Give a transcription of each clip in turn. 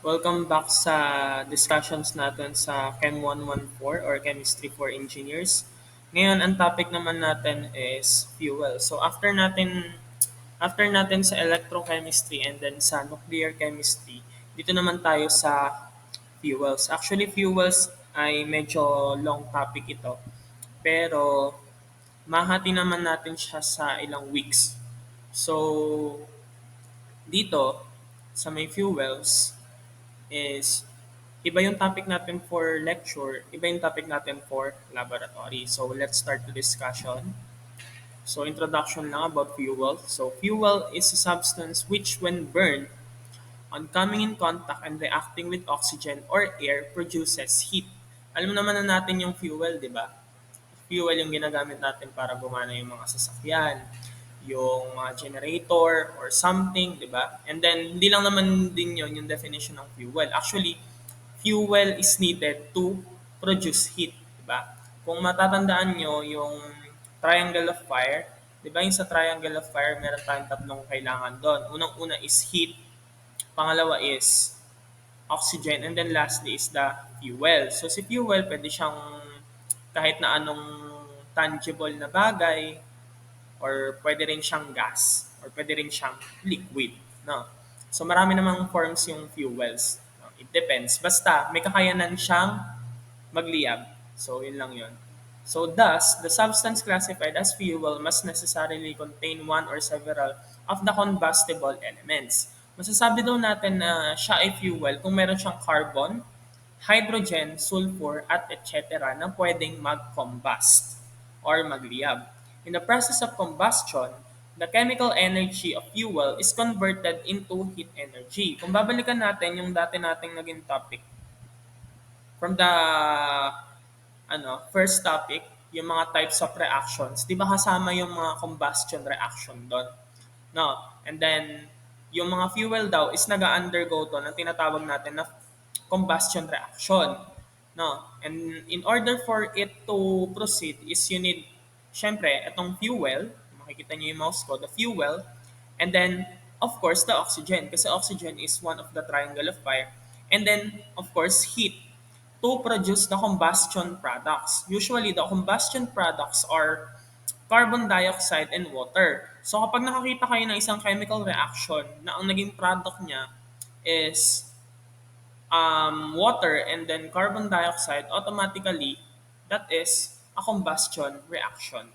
Welcome back sa discussions natin sa Chem 114 or Chemistry for Engineers. Ngayon, ang topic naman natin is fuel. So after natin sa electrochemistry and then sa nuclear chemistry, dito naman tayo sa fuels. Actually, fuels ay medyo long topic ito. Pero mahati naman natin siya sa ilang weeks. So, dito sa may fuels, is iba yung topic natin for lecture, iba yung topic natin for laboratory. So let's start the discussion. So introduction lang about fuel. So fuel is a substance which when burned on coming in contact and reacting with oxygen or air produces heat. Alam naman na natin yung fuel, di ba? Fuel yung ginagamit natin para gumana yung mga sasakyan, yung mga generator or something, di ba? And then, hindi lang naman din yun yung definition ng fuel. Actually, fuel is needed to produce heat, di ba? Kung matatandaan nyo yung triangle of fire, di ba yung sa triangle of fire, meron tayong tatlong kailangan doon. Unang-una is heat, pangalawa is oxygen, and then lastly is the fuel. So si fuel, pwede siyang kahit na anong tangible na bagay, or pwede rin siyang gas, or pwede rin siyang liquid. No? So marami namang forms yung fuels. No? It depends. Basta may kakayanan siyang magliyab. So yun lang yun. So thus, the substance classified as fuel must necessarily contain one or several of the combustible elements. Masasabi daw natin na siya ay fuel kung meron siyang carbon, hydrogen, sulfur, at etc. na pwedeng mag-combust or magliyab. In the process of combustion, the chemical energy of fuel is converted into heat energy. Kung babalikan natin yung dati nating naging topic from the first topic, yung mga types of reactions, 'di ba kasama yung mga combustion reaction doon? No. And then yung mga fuel daw is nag-undergo to ng tinatawag natin na combustion reaction. No. And in order for it to proceed is you need syempre itong fuel, makikita niyo yung mouse ko, the fuel, and then of course the oxygen kasi oxygen is one of the triangle of fire. And then of course heat to produce the combustion products. Usually, the combustion products are carbon dioxide and water. So kapag nakakita kayo ng isang chemical reaction na ang naging product niya is water and then carbon dioxide, automatically, that is a combustion reaction.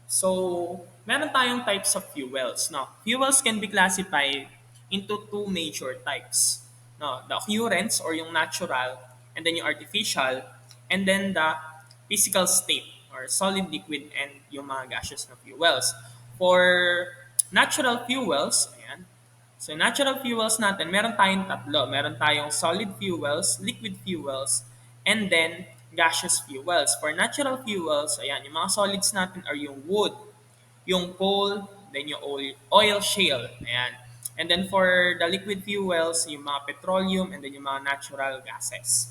So, meron tayong types of fuels. No? Fuels can be classified into two major types. No? The occurrence or yung natural, and then yung artificial, and then the physical state or solid, liquid, and yung mga gaseous na fuels. For natural fuels, ayan, so natural fuels natin, meron tayong tatlo. Meron tayong solid fuels, liquid fuels, and then gaseous fuels. For natural fuels, ayan, yung mga solids natin are yung wood, yung coal, then yung oil shale. Ayan. And then for the liquid fuels, yung mga petroleum, and then yung mga natural gases.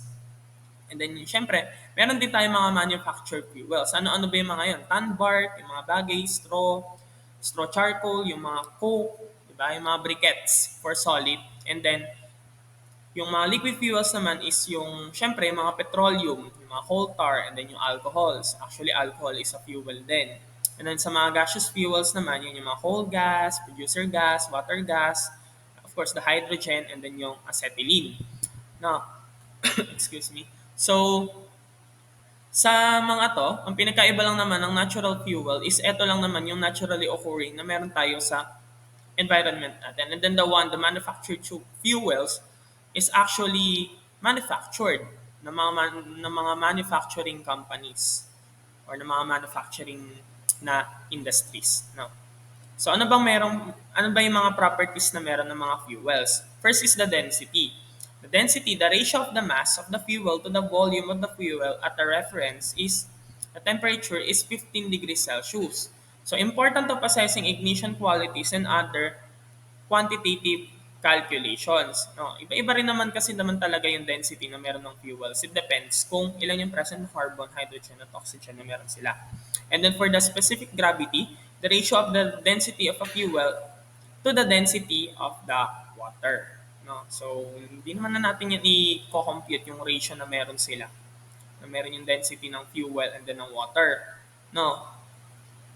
And then, syempre, meron din tayong mga manufactured fuels. Ano-ano ba yung mga yun? Tan bark, yung mga bagay, straw charcoal, yung mga coke, diba? Yung mga briquettes for solid. And then, yung mga liquid fuels naman is yung, syempre, yung mga petroleum, yung mga coal tar, and then yung alcohols. Actually, alcohol is a fuel din. And then sa mga gaseous fuels naman, yun yung mga coal gas, producer gas, water gas, of course, the hydrogen, and then yung acetylene. Now, excuse me. So, sa mga 'to, ang pinagkaiba lang naman ng natural fuel is eto lang naman yung naturally occurring na meron tayo sa environment natin. And then the manufactured fuels is actually manufactured ng mga manufacturing companies or ng mga manufacturing na industries, no? So ano ba yung mga properties na meron ng mga fuels? First is the density. The density, the ratio of the mass of the fuel to the volume of the fuel at the reference is the temperature is 15 degrees Celsius. So important of assessing ignition qualities and other quantitative calculations. No, iba-iba rin naman kasi naman talaga yung density na meron ng fuels. It depends kung ilan yung present na carbon, hydrogen, at oxygen na meron sila. And then for the specific gravity, the ratio of the density of a fuel to the density of the water. No? So, hindi naman na natin yan i-compute yung ratio na meron sila. Na meron yung density ng fuel and then ng water. No?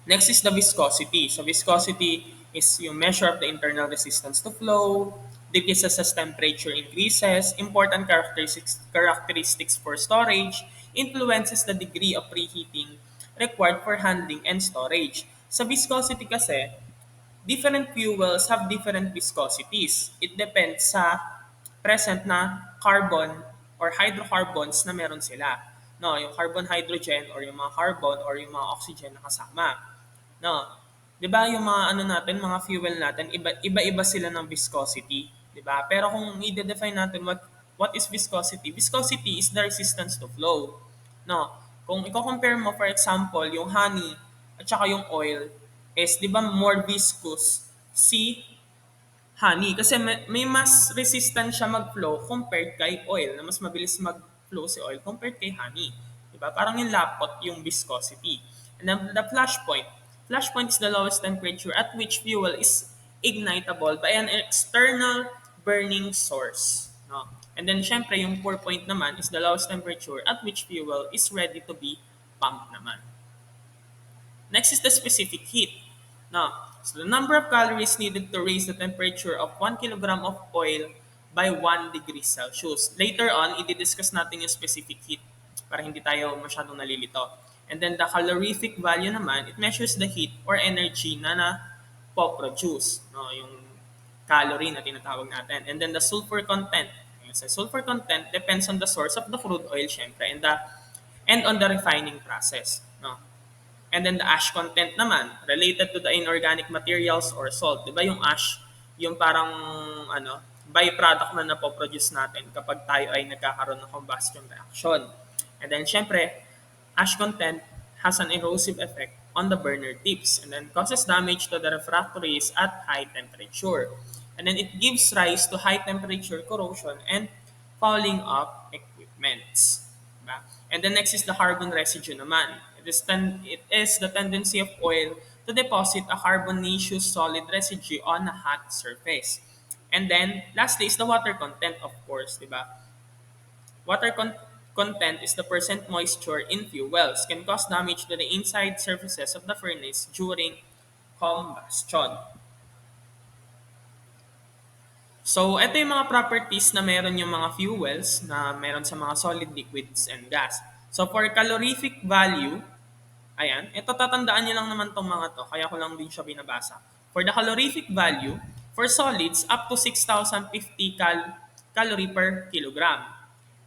Next is the viscosity. So viscosity is yung measure of the internal resistance to flow, decreases as temperature increases, important characteristics for storage, influences the degree of preheating required for handling and storage. Sa viscosity kasi, different fuels have different viscosities. It depends sa present na carbon or hydrocarbons na meron sila. No, yung carbon hydrogen or yung mga carbon or yung mga oxygen na kasama. No. 'Di ba yung mga ano natin, mga fuel natin, iba-iba sila ng viscosity, 'di ba? Pero kung i-define natin what is viscosity? Viscosity is the resistance to flow. No. Kung i-compare mo for example yung honey at saka yung oil is 'di ba more viscous si honey kasi may mas resistant siya mag-flow compared kay oil na mas mabilis mag-flow si oil compared kay honey. Diba? Parang yung lapot yung viscosity. And then the flash point. Flash point is the lowest temperature at which fuel is ignitable by an external burning source. No? And then syempre yung pour point naman is the lowest temperature at which fuel is ready to be pumped naman. Next is the specific heat. Now, so the number of calories needed to raise the temperature of 1 kilogram of oil by 1 degree Celsius. Later on, i-discuss natin yung specific heat para hindi tayo masyadong nalilito. And then the calorific value naman, it measures the heat or energy na po-produce. No, yung calorie na tinatawag natin. And then the sulfur content. Sa sulfur content depends on the source of the crude oil, syempre, and on the refining process. No? And then the ash content naman, related to the inorganic materials or salt. Di ba yung ash, yung parang ano, byproduct na napoproduce natin kapag tayo ay nagkakaroon ng combustion reaction. And then syempre, ash content has an erosive effect on the burner tips and then causes damage to the refractories at high temperature. And then it gives rise to high temperature corrosion and fouling of equipments. Diba? And the next is the carbon residue naman. It is the tendency of oil to deposit a carbonaceous solid residue on a hot surface. And then, lastly is the water content, of course, di ba? Content is the percent moisture in fuels can cause damage to the inside surfaces of the furnace during combustion. So, ito yung mga properties na meron yung mga fuels na meron sa mga solid, liquids, and gas. So, for calorific value, ayan, ito tatandaan niyo lang naman tong mga to, kaya ko lang din siya binabasa. For the calorific value, for solids, up to 6,050 calorie per kilogram.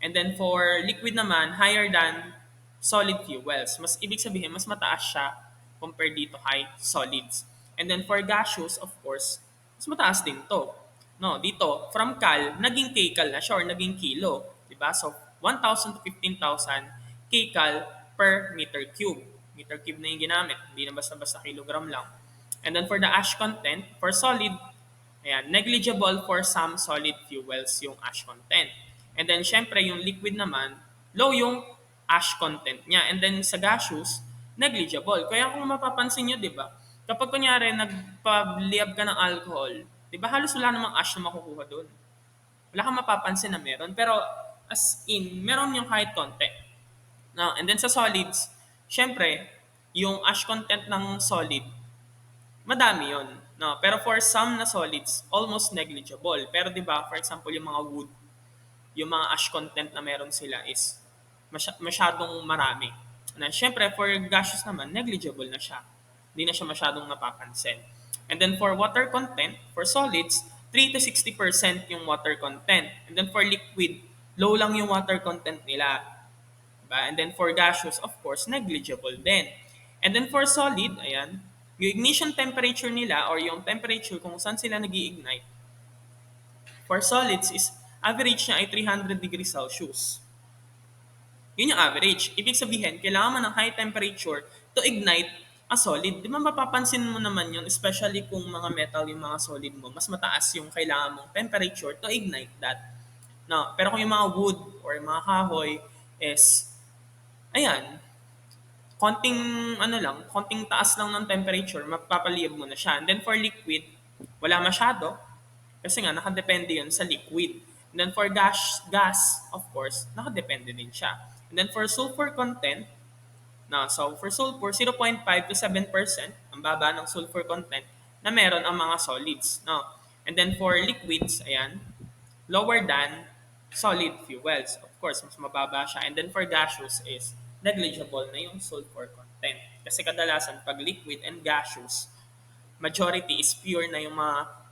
And then for liquid naman, higher than solid fuels. Mas ibig sabihin, mas mataas siya compared dito kay solids. And then for gaseous, of course, mas mataas din to. No, dito, from cal, naging kcal na siya or naging kilo. Diba? So, 1,000 to 15,000 kcal per meter cube. Meter cube na yung ginamit, hindi na basta-basta kilogram lang. And then for the ash content, for solid, ayan, negligible for some solid fuels yung ash content. And then syempre yung liquid naman, low yung ash content niya. And then sa gaseous, negligible. Kaya kung mapapansin nyo, di ba, kapag kunyari nagpa-liab ka ng alcohol, di ba halos wala namang ash na makukuha doon. Wala kang mapapansin na meron. Pero as in, meron yung kahit konti. Now, and then sa solids, syempre, yung ash content ng solid, madami yon. No? Pero for some na solids, almost negligible. Pero 'di ba, for example, yung mga wood, yung mga ash content na meron sila is masyadong marami. Na syempre for gaseous naman, negligible na siya. Hindi na siya masyadong napapansin. And then for water content, for solids, 3 to 60% yung water content. And then for liquid, low lang yung water content nila. Diba? And then for gaseous, of course, negligible din. And then for solid, ayan, yung ignition temperature nila or yung temperature kung saan sila nag ignite for solids is average niya ay 300 degrees Celsius. Yun yung average. Ibig sabihin, kailangan mo ng high temperature to ignite a solid. Di ba mapapansin mo naman yun, especially kung mga metal yung mga solid mo, mas mataas yung kailangan mong temperature to ignite that. No, pero kung yung mga wood or yung mga kahoy is, ayan, konting ano lang, taas lang ng temperature, mapapaliyab mo na siya. And then for liquid, wala masyado. Kasi nga, nakadepende yun sa liquid. And then for gas, of course, nakadepende din siya. And then for sulfur content, so for sulfur, 0.5 to 7% ang baba ng sulfur content na meron ang mga solids. No? And then for liquids, ayan, lower than solid fuels. Of course, mas mababa siya. And then for gaseous is negligible na yung sulfur content. Kasi kadalasan pag liquid and gaseous, majority is pure na yung mga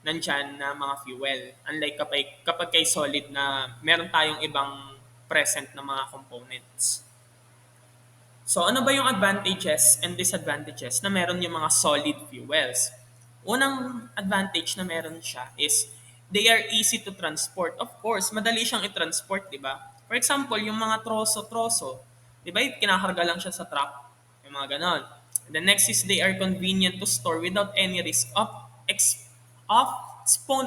nandyan na mga fuel. Unlike kapag kay solid na meron tayong ibang present na mga components. So ano ba yung advantages and disadvantages na meron yung mga solid fuels? Unang advantage na meron siya is they are easy to transport. Of course, madali siyang i-transport, di ba? For example, yung mga troso-troso, di ba, kinakarga lang siya sa truck, yung mga ganon. And the next is they are convenient to store without any risk of of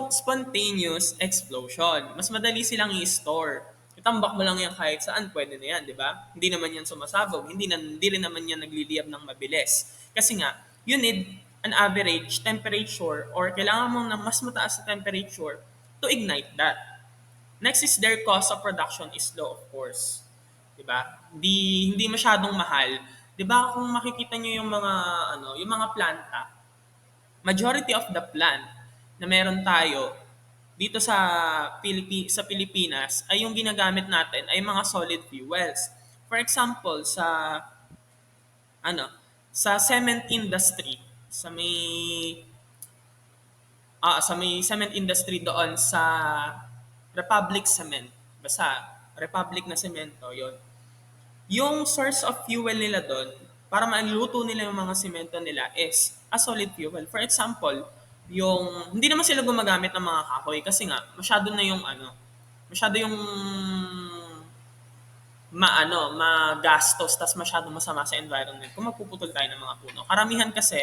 spontaneous explosion. Mas madali silang i-store. Itambak mo lang yan kahit saan, pwede na yan, di ba? Hindi naman yan sumasabog, hindi rin naman yan nagliliyab ng mabilis. Kasi nga, you need an average temperature or kailangan mong na mas mataas na temperature to ignite that. Next is their cost of production is low, of course. 'Di ba? Hindi masyadong mahal. 'Di ba kung makikita niyo yung mga yung mga planta, majority of the plant na meron tayo dito sa Pilipinas ay yung ginagamit natin ay mga solid fuels. For example, ano, sa cement industry, sa may cement industry doon sa Republic Cement. Basta Republic na semento, yon. Yung source of fuel nila doon, para maluto nila yung mga semento nila is a solid fuel. For example, hindi naman sila gumagamit ng mga kahoy kasi nga, masyado yung magastos, tas masyadong masama sa environment kung magpuputol tayo ng mga puno. Karamihan kasi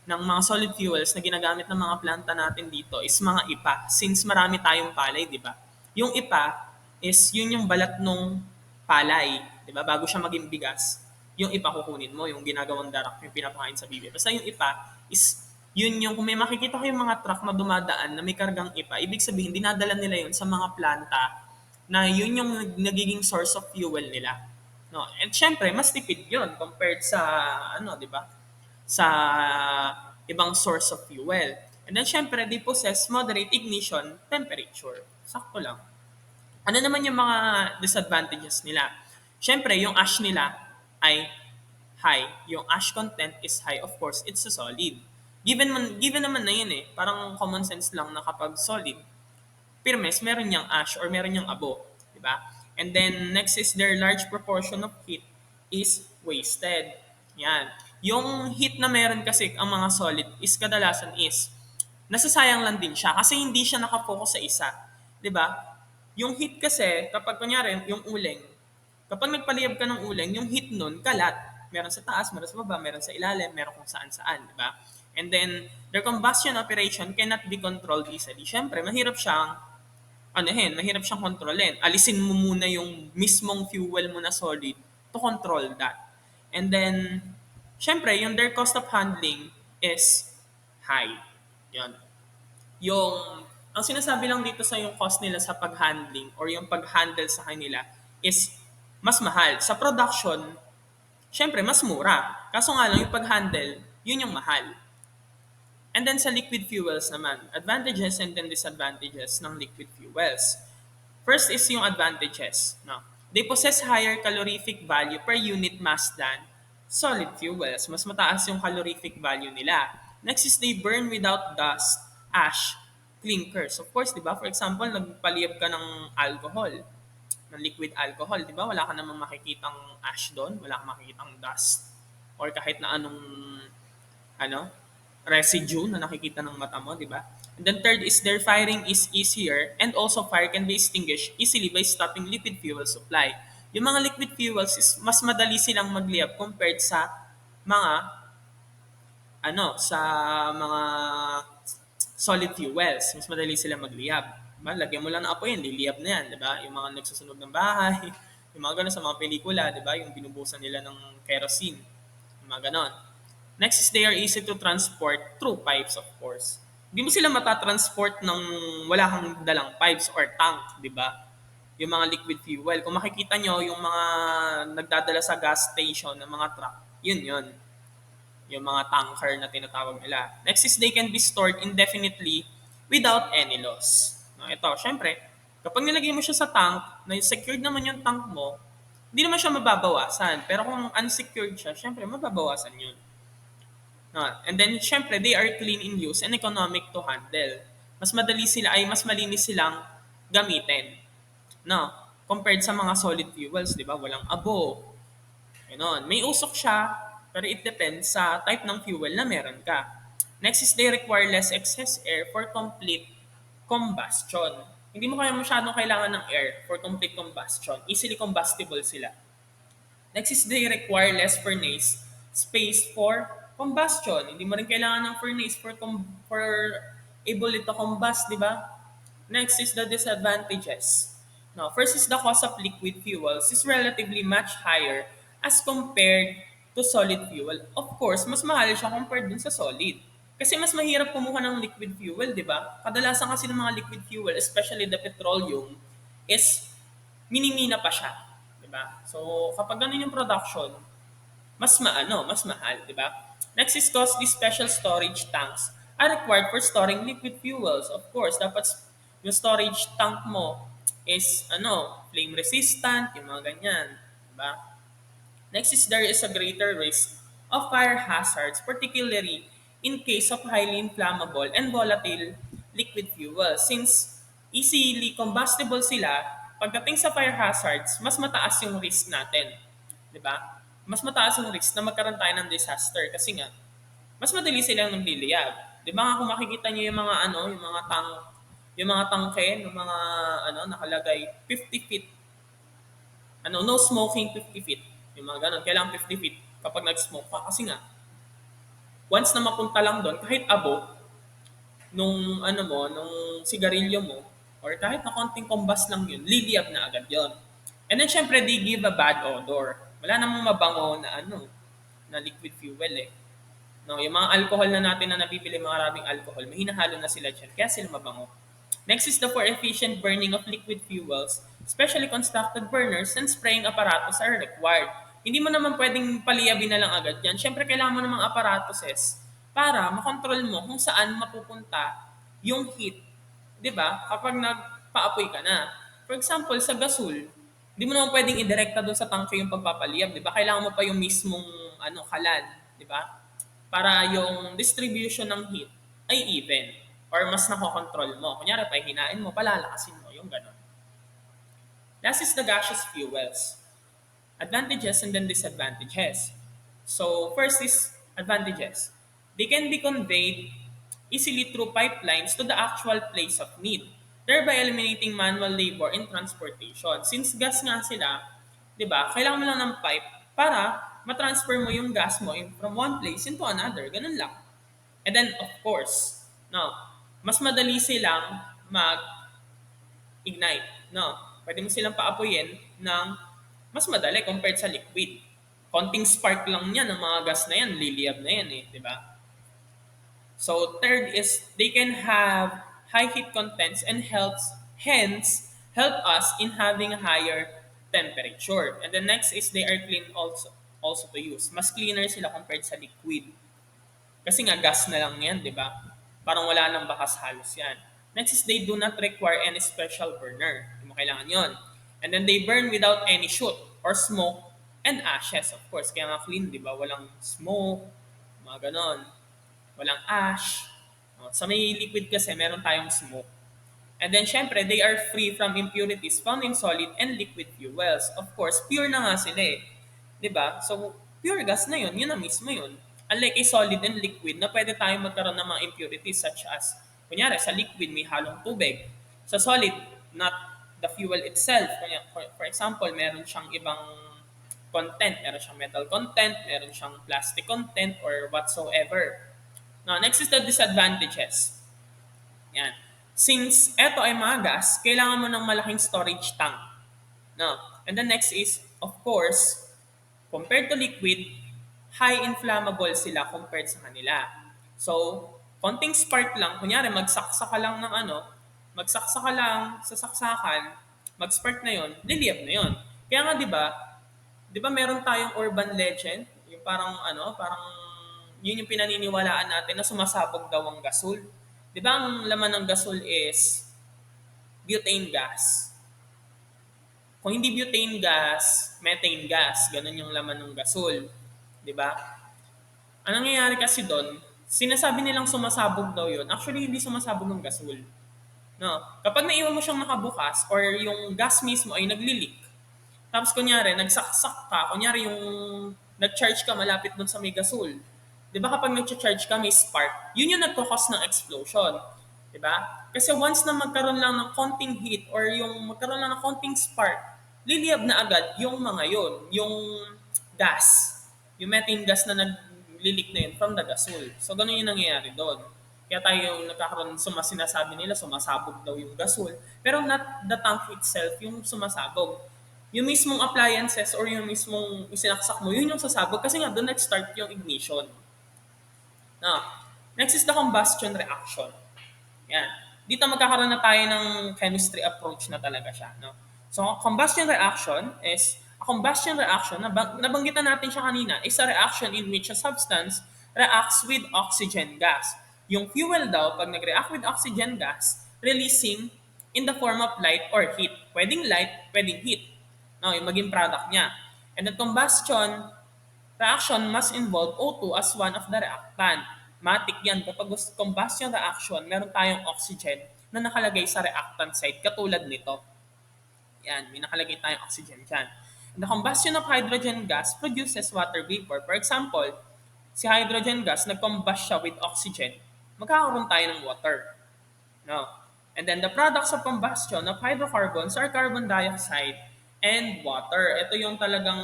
ng mga solid fuels na ginagamit ng mga planta natin dito is mga ipa. Since marami tayong palay, di ba? Yung ipa is yun yung balat nung palay, di ba? Bago siya maging bigas, yung ipa kukunin mo, yung ginagawang darak, yung pinapakain sa bibi. Basta yung ipa is yun yung kung may makikita ko yung mga truck na dumadaan na may kargang ipa, ibig sabihin dinadala nila yun sa mga planta na yun yung nagiging source of fuel nila. No? And syempre, mas tipid yun compared sa, 'di ba? Sa ibang source of fuel. And then syempre, they possess moderate ignition temperature. Sakto lang. Ano naman yung mga disadvantages nila? Syempre, yung ash nila ay high. Yung ash content is high. Of course, it's a solid. Given naman na yun eh. Parang common sense lang na kapag solid, Pirmes, meron niyang ash or meron niyang abo, di ba? And then next is their large proportion of heat is wasted. Yan. Yung heat na meron kasi ang mga solid is kadalasan is nasasayang lang din siya kasi hindi siya nakafocus sa isa. 'Di ba? Yung heat kasi kapag kunyari yung uling, kapag nagpaliyab ka ng uling, yung heat nun kalat. Meron sa taas, meron sa baba, meron sa ilalim, meron kung saan-saan, 'di ba? And then their combustion operation cannot be controlled easily. Syempre, mahirap siyang kontrolin. Alisin mo muna yung mismong fuel mo na solid to control that. And then, syempre, yung their cost of handling is high. Yan. Ang sinasabi lang dito sa yung cost nila sa pag-handling or yung pag-handle sa kanila is mas mahal. Sa production, syempre, mas mura. Kaso nga lang, yung pag-handle, yun yung mahal. And then sa liquid fuels naman, advantages and then disadvantages ng liquid fuels. First is yung advantages. No? They possess higher calorific value per unit mass than solid fuels. Mas mataas yung calorific value nila. Next is they burn without dust, ash, clinkers. Of course, di ba? For example, nagpaliyab ka ng alcohol, ng liquid alcohol, di ba? Wala ka namang makikitang ash doon, wala kang makikitang dust, or kahit na anong ano, residue na nakikita ng mata mo, di ba? And then third is their firing is easier and also fire can be extinguished easily by stopping liquid fuel supply. Yung mga liquid fuels is mas madali silang magliyab compared sa mga sa mga solid fuels. Mas madali silang magliyab. Diba? Lagyan mo lang ng apoy yan, liliyab na yan, di ba? Yung mga nagsusunog ng bahay, yung mga ganun sa mga pelikula, di ba? Yung binubusan nila ng kerosene, yung mga ganon. Next is they are easy to transport through pipes, of course. Hindi mo sila matatransport ng wala kang dalang pipes or tank, di ba? Yung mga liquid fuel. Kung makikita nyo, yung mga nagdadala sa gas station ng mga truck, yun yun. Yung mga tanker na tinatawag nila. Next is they can be stored indefinitely without any loss. No, ito, syempre, kapag nilagay mo siya sa tank, na secured naman yung tank mo, hindi naman siya mababawasan. Pero kung unsecured siya, syempre, mababawasan yun. No? And then, syempre, they are clean in use and economic to handle. Mas madali sila, ay mas malinis silang gamitin. No? Compared sa mga solid fuels, di ba? Walang abo. Ganon. May usok siya, pero it depends sa type ng fuel na meron ka. Next is they require less excess air for complete combustion. Hindi mo kaya masyadong kailangan ng air for complete combustion. Easily combustible sila. Next is they require less furnace space for combustion. Hindi mo rin kailangan ng furnace for able it to combust, di ba? Next is the disadvantages. Now, first is the cost of liquid fuels is relatively much higher as compared to solid fuel. Of course, mas mahal siya compared dun sa solid. Kasi mas mahirap kumuha ng liquid fuel, di ba? Kadalasan kasi ng mga liquid fuel, especially the petroleum, is minimina pa siya, 'di ba? So, kapag ganun yung production, mas mahal, 'di ba? Next is costly special storage tanks are required for storing liquid fuels. Of course, dapat yung storage tank mo is flame resistant, yung mga ganyan, 'di ba? Next is there is a greater risk of fire hazards, particularly in case of highly inflammable and volatile liquid fuel. Since easily combustible sila, pagdating sa fire hazards, mas mataas yung risk natin. 'Di ba? Mas mataas yung risk na magkaroon tayo ng disaster kasi nga, mas madali silang nagliliyab. 'Di ba nga kung makikita niyo yung mga yung mga tangke ng mga nakalagay 50 feet no smoking 50 feet. Yung mga ganun, kailangan 50 feet kapag nag-smoke ka. Kasi nga, once na mapunta lang doon, kahit abo, nung sigarilyo mo, or kahit na konting combust lang yun, liliyab na agad yon. And then, syempre, they give a bad odor. Wala namang mabango na na liquid fuel eh. No, yung mga alcohol na natin na nabibili, mga maraming alcohol, may hinahalo na sila dyan, kaya sila mabango. Next is the for efficient burning of liquid fuels, specially constructed burners and spraying apparatus are required. Hindi mo naman pwedeng paliyabin na lang agad yan. Siyempre, kailangan mo ng mga apparatuses para makontrol mo kung saan mapupunta yung heat. 'Di ba? Kapag nagpaapoy ka na. For example, sa gasol, hindi mo naman pwedeng idirekta doon sa tangke yung pagpapaliyab, 'di ba? Kailangan mo pa yung mismong kalan, 'di ba? Para yung distribution ng heat ay even or mas nakokontrol mo. Kunyari, pahinain mo, palalakasin mo, yung gano'n. Last is the gaseous fuels. Advantages and then disadvantages. So, first is advantages. They can be conveyed easily through pipelines to the actual place of need, thereby eliminating manual labor in transportation. Since gas nga sila, di ba, kailangan mo lang ng pipe para matransfer mo yung gas mo from one place into another. Ganun lang. And then, of course, no, mas madali silang mag-ignite. No? Pwede mo silang paapoyin ng mas madali compared sa liquid. Konting spark lang yan ng mga gas na yan, liliyab na yan eh, di ba? So third is they can have high heat contents and help us in having a higher temperature. And the next is they are clean also to use. Mas cleaner sila compared sa liquid. Kasi nga gas na lang yan, di ba? Parang wala nang bakas halos yan. Next is they do not require any special burner. Hindi mo kailangan yon. And then they burn without any soot or smoke and ashes, of course. Kaya nga clean, di ba? Walang smoke, mga ganon. Walang ash. Sa may liquid kasi, meron tayong smoke. And then, syempre, they are free from impurities found in solid and liquid fuels. Of course, pure na nga sila eh. 'Di ba? So, pure gas na yun. Yun na mismo yun. Unlike a solid and liquid na pwede tayong magkaroon ng mga impurities such as, kunyari, sa liquid may halong tubig. Sa solid, not the fuel itself. Kanya, for example, meron siyang ibang content. Meron siyang metal content, meron siyang plastic content, or whatsoever. Now, next is the disadvantages. Yan. Since eto ay mga gas, kailangan mo ng malaking storage tank. No? And the next is, of course, compared to liquid, high inflammable sila compared sa kanila. So, Konting spark lang, kunyari magsaksa ka lang ng ano, magsaksa ka lang sa saksakan, mag-spark na yon, liliyab na yon. Kaya nga 'di ba meron tayong urban legend, yung parang ano, parang yun yung pinaniniwalaan natin na sumasabog daw ang gasol. 'Di ba ang laman ng gasol is butane gas? Kung hindi butane gas, methane gas, ganun yung laman ng gasol, 'di ba? Ang nangyayari kasi doon, sinasabi nilang sumasabog daw 'yun. Actually, hindi sumasabog ng gasol. No. Kapag naiwan mo siyang nakabukas or yung gas mismo ay nagli-leak, tapos kunyari, nagsaksak ka, kunyari yung nag-charge ka malapit dun sa may gasol. Di ba kapag nag-charge ka, may spark, yun yung nagkakos ng explosion. Di ba? Kasi once na magkaroon lang ng konting heat or yung magkaroon lang ng konting spark, liliyab na agad yung mga yun, yung gas, yung methane gas na nag-leak na yun from the gasol. So, ganun yung nangyayari doon. Kaya tayo nagkakaroon, sinasabi nila sumasabog daw yung gasol. Pero not the tank itself yung sumasabog. Yung mismong appliances or yung mismong isinaksak mo, yun yung sasabog kasi nga doon nag-start yung ignition. Now, next is the combustion reaction. Yan. Dito magkakaroon na tayo ng chemistry approach na talaga siya. No? So, combustion reaction is, a combustion reaction, nabanggitan natin siya kanina, is a reaction in which a substance reacts with oxygen gas. Yung fuel daw, pag nag-react with oxygen gas, releasing in the form of light or heat. Pwedeng light, pwedeng heat. No, yung maging product niya. And the combustion reaction must involve O2 as one of the reactant. Matik yan. Kapag combustion reaction, meron tayong oxygen na nakalagay sa reactant side katulad nito. Yan, may nakalagay tayong oxygen dyan. And the combustion of hydrogen gas produces water vapor. For example, si hydrogen gas, nag-combust siya with oxygen, magkakaroon tayo ng water. No? And then the products of combustion of hydrocarbons are carbon dioxide and water. Ito yung talagang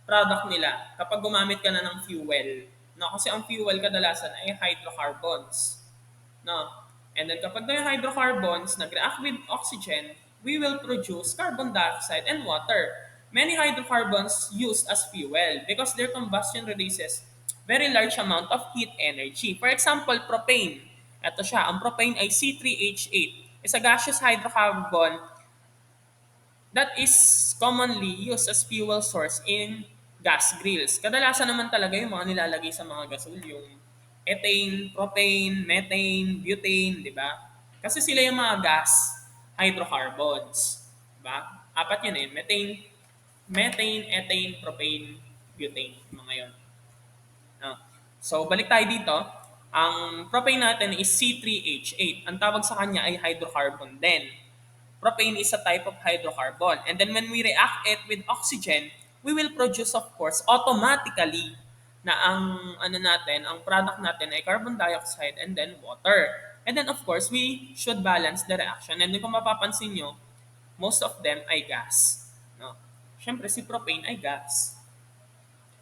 product nila kapag gumamit ka na ng fuel. No? Kasi ang fuel kadalasan ay hydrocarbons. No? And then kapag yung hydrocarbons nag-react with oxygen, we will produce carbon dioxide and water. Many hydrocarbons used as fuel because their combustion releases very large amount of heat energy. For example, propane. Ito siya, ang propane ay C3H8. It's a gaseous hydrocarbon that is commonly used as fuel source in gas grills. Kadalasan naman talaga yung mga nilalagay sa mga gasol, yung ethane, propane, methane, butane, di ba? Kasi sila yung mga gas hydrocarbons. Di ba? Apat yun eh. Methane, ethane, propane, butane. Mga yun. No? So, balik tayo dito. Ang propane natin is C3H8. Ang tawag sa kanya ay hydrocarbon din. Propane is a type of hydrocarbon. And then when we react it with oxygen, we will produce, of course, automatically na ang ano natin, ang product natin ay carbon dioxide and then water. And then, of course, we should balance the reaction. And then kung mapapansin nyo, most of them ay gas. No? Siyempre, si propane ay gas.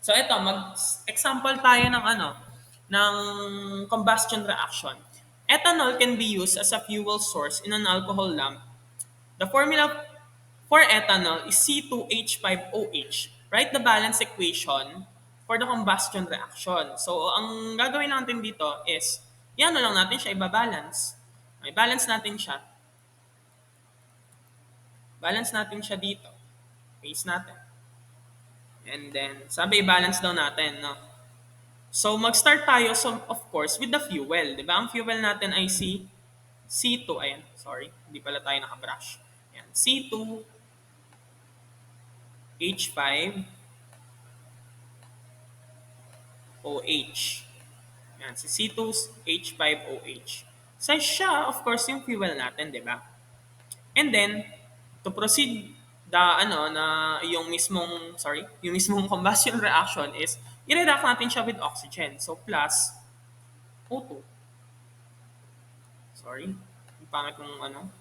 So ito, mag-example tayo ng ano, ng combustion reaction. Ethanol can be used as a fuel source in an alcohol lamp. The formula for ethanol is C2H5OH. Write the balance equation for the combustion reaction. So, ang gagawin natin dito is, yan na lang natin siya ibabalance. May balance natin siya. Balance natin siya dito. Paste natin. And then, sabi i-balance daw natin, no? So, mag-start tayo, so, of course, with the fuel. Di ba? Ang fuel natin ay C2. Ayan, sorry. Hindi pala tayo nakabrush. Ayan, C2H5OH. Ayan, si C2H5OH. So, siya, of course, yung fuel natin, di ba? And then, to proceed yung mismong combustion reaction is, i-react natin siya with oxygen. So, plus O2. Sorry. Ang pangit ng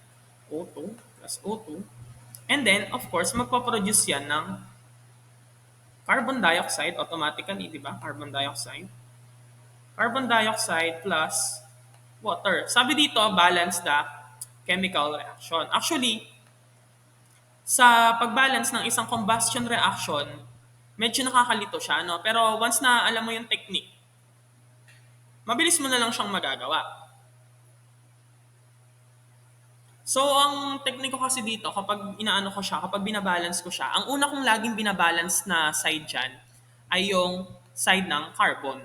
O2 plus O2. And then, of course, magpaproduce yan ng carbon dioxide automatically, di ba? Carbon dioxide. Carbon dioxide plus water. Sabi dito, balance the chemical reaction. Actually, sa pag-balance ng isang combustion reaction, medyo nakakalito siya, no? Pero once na alam mo yung technique, mabilis mo na lang siyang magagawa. So, ang tekniko kasi dito, kapag inaano ko siya, kapag binabalance ko siya, ang una kong laging binabalance na side dyan ay yung side ng carbon.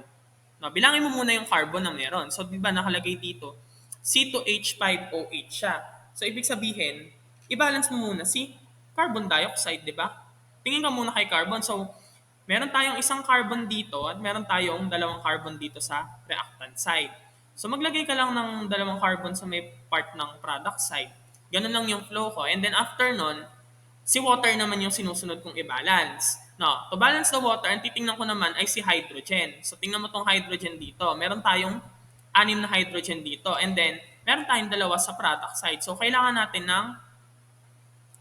No, bilangin mo muna yung carbon na meron. So, di ba nakalagay dito, C2H5OH siya. So, ibig sabihin, i-balance mo muna si carbon dioxide, di ba? Tingin ka muna kay carbon. So, meron tayong isang carbon dito at meron tayong dalawang carbon dito sa reactant side. So maglagay ka lang ng dalawang carbon sa may part ng product side. Ganun lang yung flow ko. And then after nun, si water naman yung sinusunod kong i-balance. No, to balance the water, ang titingnan ko naman ay si hydrogen. So tingnan mo tong hydrogen dito. Meron tayong anim na hydrogen dito. And then, meron tayong dalawa sa product side. So kailangan natin ng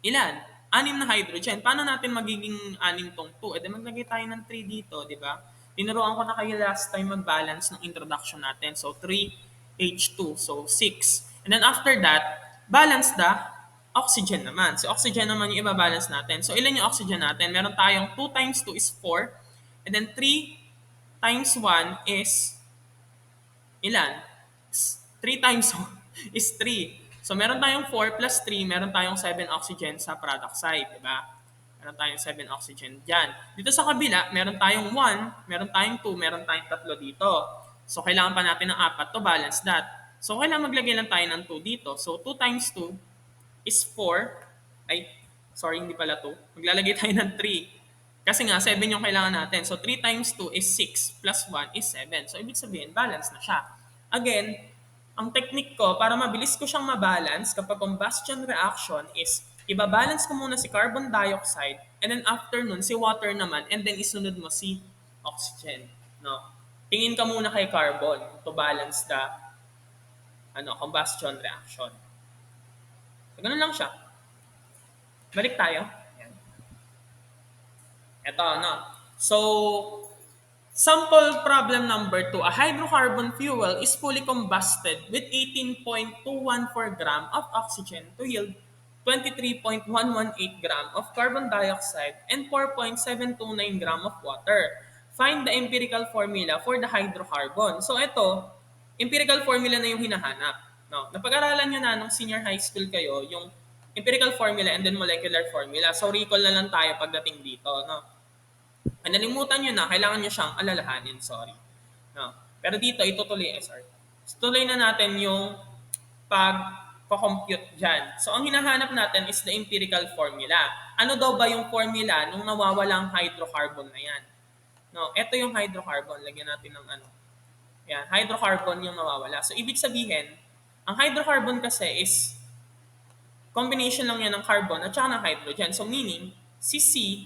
ilan? Anim na hydrogen. Paano natin magiging anim tong 2? E di maglagay tayo ng 3 dito, di ba? Tinuruan ko na kayo last time mag-balance ng introduction natin. So, 3H2. So, 6. And then after that, balance the oxygen naman. So, oxygen naman yung ibabalance natin. So, ilan yung oxygen natin? Meron tayong 2 times 2 is 4. And then 3 times 1 is ilan? 3 times is 3. So, meron tayong 4 plus 3, meron tayong 7 oxygen sa product side, di ba? Meron tayong 7 oxygen dyan. Dito sa kabila, meron tayong 1, meron tayong 2, meron tayong 3 dito. So, kailangan pa natin ng 4 to balance that. So, kailangan maglagay lang tayo ng 2 dito. So, 2 times 2 is 4. Ay, sorry, hindi pala 2. Maglalagay tayo ng 3. Kasi nga, 7 yung kailangan natin. So, 3 times 2 is 6 plus 1 is 7. So, ibig sabihin, balance na siya. Again, ang technique ko para mabilis ko siyang mabalance kapag combustion reaction is ibabalance ko muna si carbon dioxide and then after nun, si water naman and then isunod mo si oxygen. No? Tingin ka muna kay carbon to balance the combustion reaction. So, ganun lang siya. Balik tayo. Ayan. Ito, no? So, sample problem number 2. A hydrocarbon fuel is fully combusted with 18.214 gram of oxygen to yield 23.118 gram of carbon dioxide and 4.729 gram of water. Find the empirical formula for the hydrocarbon. So ito, empirical formula na yung hinahanap. No? Napag-aralan nyo na nung senior high school kayo, yung empirical formula and then molecular formula. So recall na lang tayo pagdating dito. No? Nalimutan nyo na, kailangan nyo siyang alalahanin, sorry. No. Pero dito, itutuloy, sorry. Tuloy na natin yung pag-compute dyan. So, ang hinahanap natin is the empirical formula. Ano daw ba yung formula nung nawawalang hydrocarbon na yan? No, ito yung hydrocarbon. Lagyan natin ng ano. Yan, hydrocarbon yung nawawala. So, ibig sabihin, ang hydrocarbon kasi is combination lang yan ng carbon at saka ng hydrogen. So, meaning, si C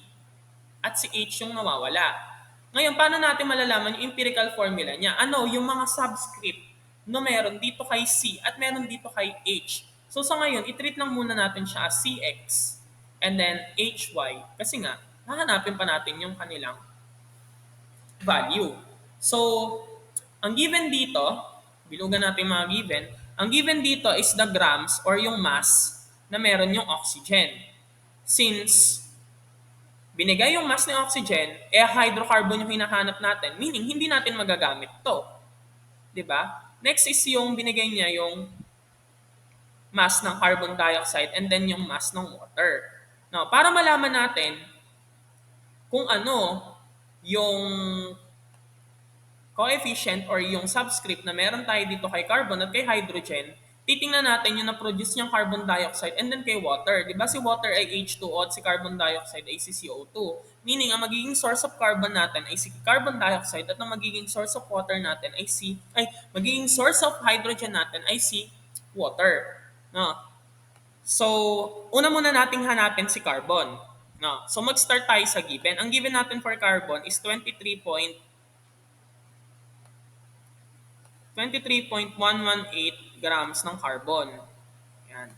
at si H yung nawawala. Ngayon, paano natin malalaman yung empirical formula niya? Ano, yung mga subscript no meron dito kay C at meron dito kay H. So sa ngayon, i-treat lang muna natin siya as CX and then HY kasi nga, hahanapin pa natin yung kanilang value. So, ang given dito, bilugan natin mga given, ang given dito is the grams or yung mass na meron yung oxygen. Since binigay yung mass ng oxygen, hydrocarbon yung hinahanap natin, meaning hindi natin magagamit to. 'Di ba? Next is yung binigay niya yung mass ng carbon dioxide and then yung mass ng water. Now, para malaman natin kung ano yung coefficient or yung subscript na meron tayo dito kay carbon at kay hydrogen, titingnan natin yung na-produce niyang carbon dioxide and then kay water. Di ba si water ay H2O at si carbon dioxide ay si CO2. Meaning, ang magiging source of carbon natin ay si carbon dioxide at ang magiging source of water natin ay magiging source of hydrogen natin ay si water. No? So, una muna nating hanapin si carbon. No? So, mag-start tayo sa given. Ang given natin for carbon is 23.118 grams ng carbon. Yan.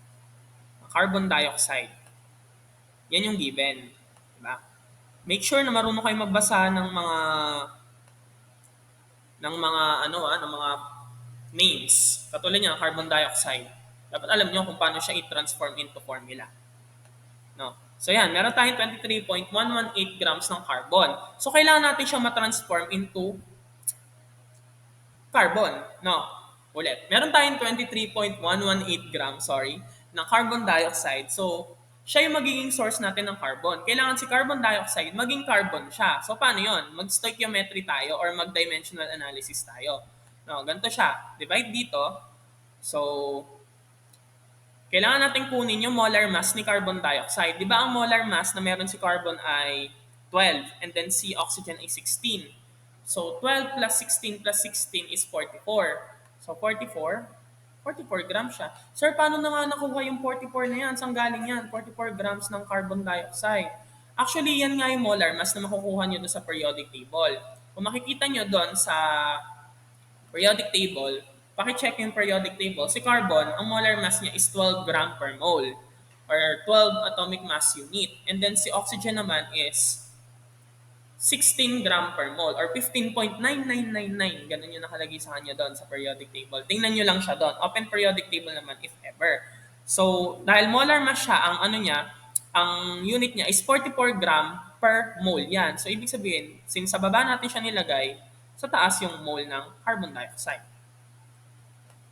Carbon dioxide. Yan yung given. Diba? Make sure na marunong kayo magbasa ng mga names. Katulad niya, carbon dioxide. Dapat alam niyo kung paano siya i-transform into formula. No? So yan, meron tayong 23.118 grams ng carbon. So kailangan natin siyang ma-transform into carbon, no? Ulit. Meron tayong 23.118 grams, sorry, ng carbon dioxide. So, siya yung magiging source natin ng carbon. Kailangan si carbon dioxide, maging carbon siya. So, paano yon? Mag-stoichiometry tayo or mag-dimensional analysis tayo. No, ganito siya. Divide dito. So, kailangan natin kunin yung molar mass ni carbon dioxide. Di ba ang molar mass na meron si carbon ay 12 and then si oxygen ay 16. So 12 plus 16 plus 16 is 44. So 44 grams siya. Sir, paano na nga nakuha yung 44 na yan? Saan galing yan? 44 grams ng carbon dioxide. Actually, yan nga yung molar mass na makukuha nyo doon sa periodic table. Kung makikita nyo doon sa periodic table, paki-check yung periodic table. Si carbon, ang molar mass niya is 12 gram per mole or 12 atomic mass unit. And then si oxygen naman is 16 gram per mole or 15.9999. Ganun yung nakalagay sa kanya doon sa periodic table. Tingnan nyo lang siya doon. Open periodic table naman if ever. So, dahil molar mass siya, ang ano niya, ang unit niya is 44 gram per mole. Yan. So, ibig sabihin, since sa baba natin siya nilagay, sa taas yung mole ng carbon dioxide.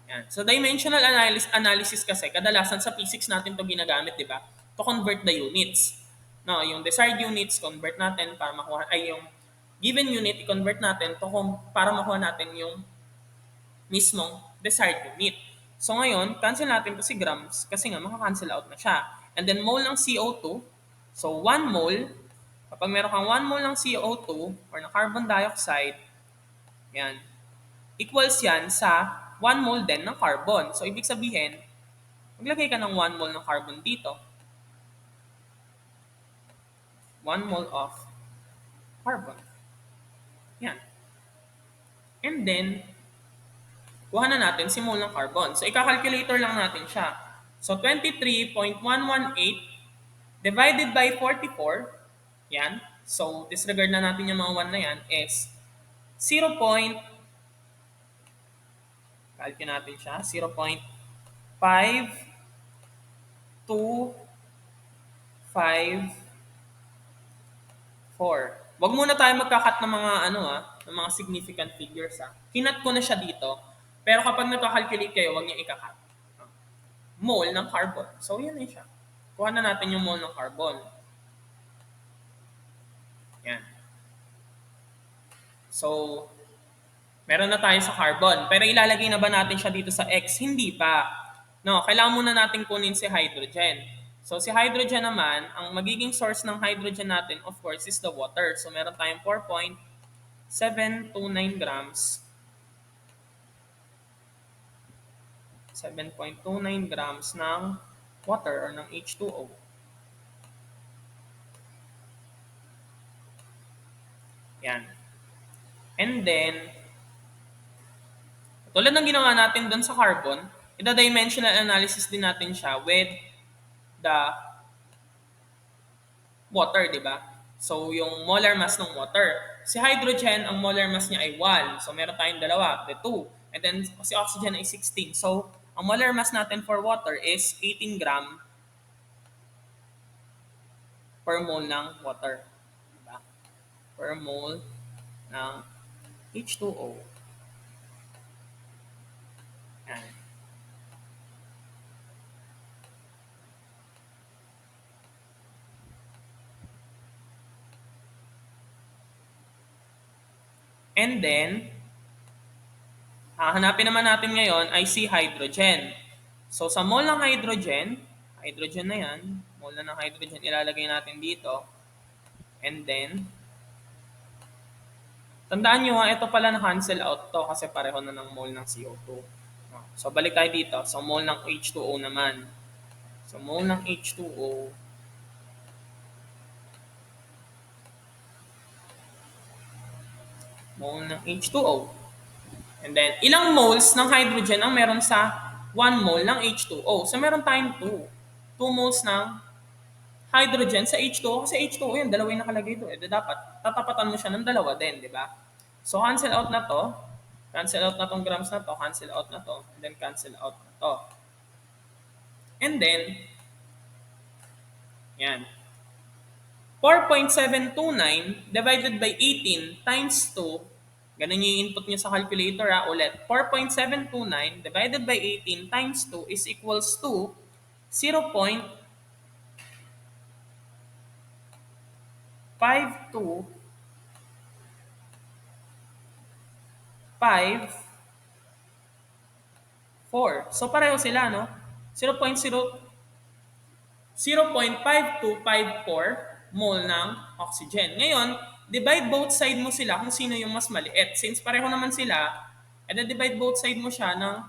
Yan. So, dimensional analysis kasi, kadalasan sa physics natin to ginagamit, di ba? To convert the units. No, yung desired units, convert natin para makuha, ay yung given unit, i-convert natin to para makuha natin yung mismong desired unit. So, ngayon, cancel natin to si grams kasi nga maka-cancel out na siya. And then, mole ng CO2. So, 1 mole, kapag meron kang 1 mole ng CO2 or ng carbon dioxide, yan, equals yan sa 1 mole din ng carbon. So, ibig sabihin, maglagay ka ng 1 mole ng carbon dito. 1 mole of carbon. Yan. And then, kuha na natin si mole ng carbon. So, ika-calculator lang natin siya. So, 23.118 divided by 44, yan. So, disregard na natin yung mga 1 na yan, is 0. Calculate natin siya, 0.5254. Wag muna tayo magka-cut ng mga ng mga significant figures Kinat ko na siya dito. Pero kapag nagka-calculate kayo, wag niyo ika-cut. Mole ng carbon. So yan na siya. Kuha na natin yung mole ng carbon. Yan. So, meron na tayo sa carbon. Pero ilalagay na ba natin siya dito sa X? Hindi pa. No, kailangan muna natin kunin si hydrogen. So, si hydrogen naman, ang magiging source ng hydrogen natin, of course, is the water. So, meron tayong 4.729 grams. 7.29 grams ng water or ng H2O. Yan. And then, tulad ng ginawa natin doon sa carbon, ida-dimensional analysis din natin siya with the water, di ba? So, yung molar mass ng water. Si hydrogen, ang molar mass niya ay 1. So, meron tayong dalawa, the 2. And then, si oxygen ay 16. So, ang molar mass natin for water is 18 gram per mole ng water. Diba? Per mole ng H2O. Yan. And then, hanapin naman natin ngayon ay si hydrogen. So, sa mole ng hydrogen na yan, mole na ng hydrogen, ilalagay natin dito. And then, tandaan nyo ito pala na-cancel out to kasi pareho na ng mole ng CO2. So, balik tayo dito. So, mole ng H2O naman. So, mole ng H2O, mole ng H2O. And then, ilang moles ng hydrogen ang meron sa 1 mole ng H2O? So, meron tayong 2. 2 moles ng hydrogen sa H2O. Kasi H2O yun, dalawa yung nakalagay doon. Dapat, tatapatan mo siya ng dalawa din, di ba? So, cancel out na to. Cancel out na tong grams na to. Cancel out na to. And then, cancel out na to. And then, yan. 4.729 divided by 18 times 2, Ganun yung input niyo sa calculator ulit. 4.729 divided by 18 times 2 is equals to 0.52554. So pareho sila, no? 0.5254 mole ng oxygen. Ngayon, divide both side mo sila kung sino yung mas maliit. Since pareho naman sila, divide both side mo siya ng,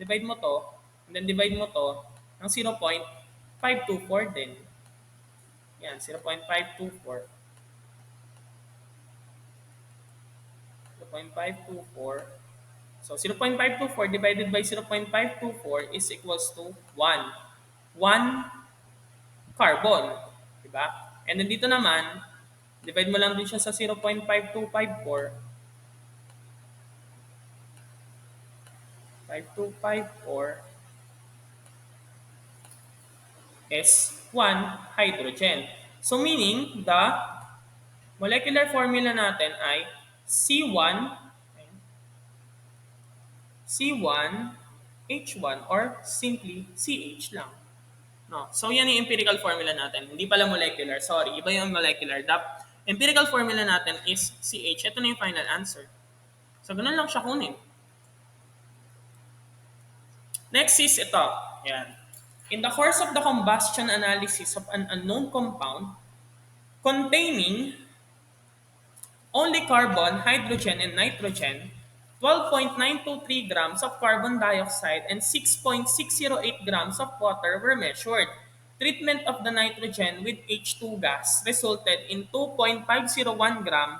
divide mo to, and then divide mo to ng 0.524 din. Yan, 0.524. 0.524. So, 0.524 divided by 0.524 is equals to 1. 1 carbon. Diba? And then dito naman, divide mo lang din siya sa 0.5254. 5254 is 1 hydrogen. So, meaning, the molecular formula natin ay C1H1 or simply CH lang. No. So yan yung empirical formula natin. Hindi pala molecular. Sorry, iba yung molecular. The empirical formula natin is CH. Ito na yung final answer. So ganun lang siya kunin. Next is ito. Yan. In the course of the combustion analysis of an unknown compound containing only carbon, hydrogen, and nitrogen, 12.923 grams of carbon dioxide and 6.608 grams of water were measured. Treatment of the nitrogen with H2 gas resulted in 2.501 gram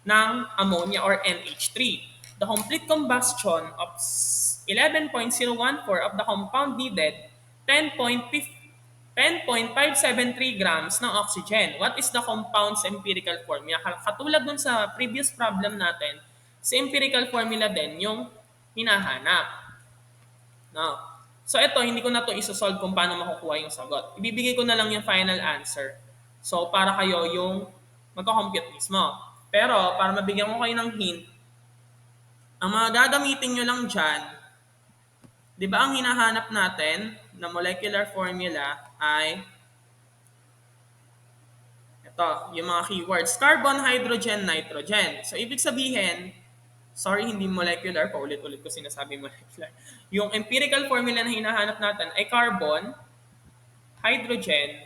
ng ammonia or NH3. The complete combustion of 11.014 of the compound needed 10.573 grams ng oxygen. What is the compound's empirical formula? Katulad dun sa previous problem natin, sa empirical formula din yung hinahanap. No. So ito, hindi ko na to isosolve kung paano makukuha yung sagot. Ibibigay ko na lang yung final answer. So para kayo yung magko-compute mismo. Pero para mabigyan ko kayo ng hint, ang mga gagamitin nyo lang dyan, di ba ang hinahanap natin na molecular formula ay ito, yung mga keywords. Carbon, hydrogen, nitrogen. So, ibig sabihin, sorry, hindi molecular. Paulit-ulit ko sinasabi molecular. Yung empirical formula na hinahanap natin ay carbon, hydrogen,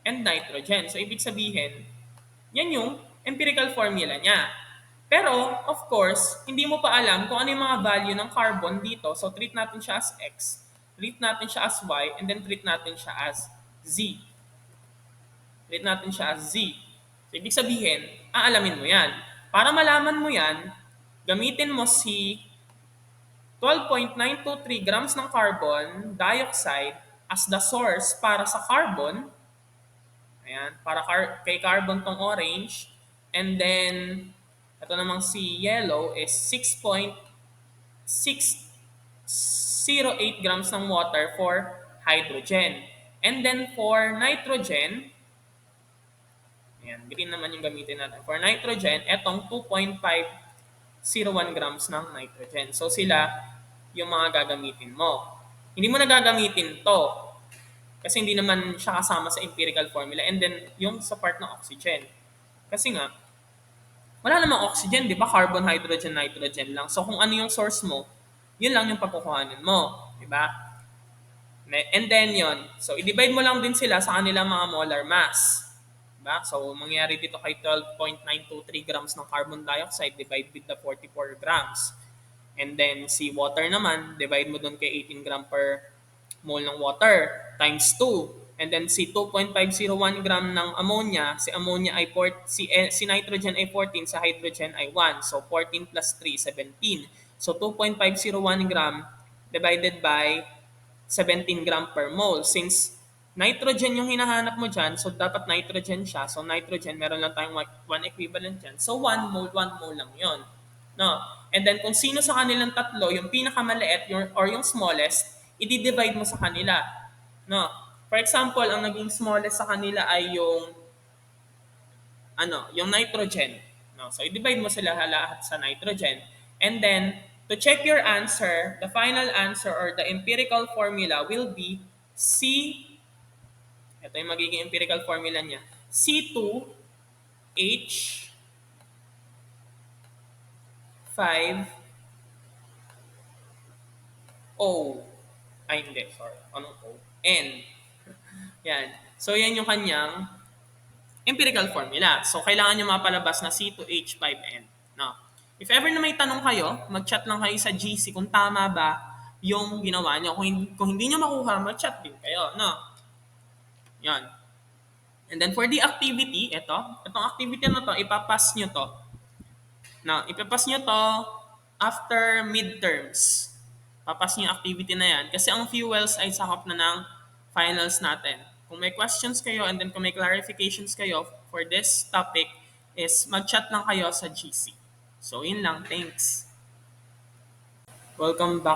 and nitrogen. So, ibig sabihin, yan yung empirical formula niya. Pero, of course, hindi mo pa alam kung ano yung mga value ng carbon dito. So, treat natin siya as X, treat natin siya as Y, and then treat natin siya as Z. Treat natin siya as Z. So, ibig sabihin, aalamin mo yan. Para malaman mo yan, gamitin mo si 12.923 grams ng carbon dioxide as the source para sa carbon. Ayan, para kay carbon tong orange. And then, ito namang si yellow is 6.608 grams ng water for hydrogen. And then for nitrogen, ayan, green naman yung gamitin natin. For nitrogen, etong 2.501 grams ng nitrogen. So sila yung mga gagamitin mo. Hindi mo na gagamitin to kasi hindi naman siya kasama sa empirical formula. And then yung sa part ng oxygen. Kasi nga, wala namang oxygen, di ba? Carbon, hydrogen, nitrogen lang. So kung ano yung source mo, yun lang yung pagkukuhanin mo. Di ba? And then yon. So i-divide mo lang din sila sa kanilang mga molar mass. Diba? So mangyayari dito kay 12.923 grams ng carbon dioxide divide with the 44 grams. And then si water naman, divide mo doon kay 18 gram per mole ng water times 2. And then si 2.501 gram ng ammonia, si ammonia ay si nitrogen ay 14, sa hydrogen ay 1. So 14 plus 3, 17. So 2.501 gram divided by 17 gram per mole. Since nitrogen yung hinahanap mo dyan, so dapat nitrogen siya. So nitrogen, meron lang tayong 1 equivalent dyan. So 1 mole lang yon. No? And then kung sino sa kanilang tatlo, yung pinakamaliit or yung smallest, i-divide mo sa kanila. No? For example, ang naging smallest sa kanila ay yung yung nitrogen. No? So, i-divide mo sila lahat sa nitrogen. And then, to check your answer, the final answer or the empirical formula will be C, ito yung magiging empirical formula niya, C2H5O. Ay, hindi. Sorry. Anong O? N. Yan. So, yan yung kanyang empirical formula. So, kailangan nyo mapalabas na C2H5N. No? If ever na may tanong kayo, mag-chat lang kayo sa GC kung tama ba yung ginawa nyo. Kung hindi nyo makuha, mag-chat din kayo. No? Yan. And then for the activity, itong activity na to, ipapass nyo to. Now, ipapass nyo to after midterms. Papas nyo yung activity na yan. Kasi ang fuels ay sakop na ng finals natin. Kung may questions kayo and then kung may clarifications kayo for this topic is mag-chat lang kayo sa GC. So, yun lang. Thanks. Welcome back.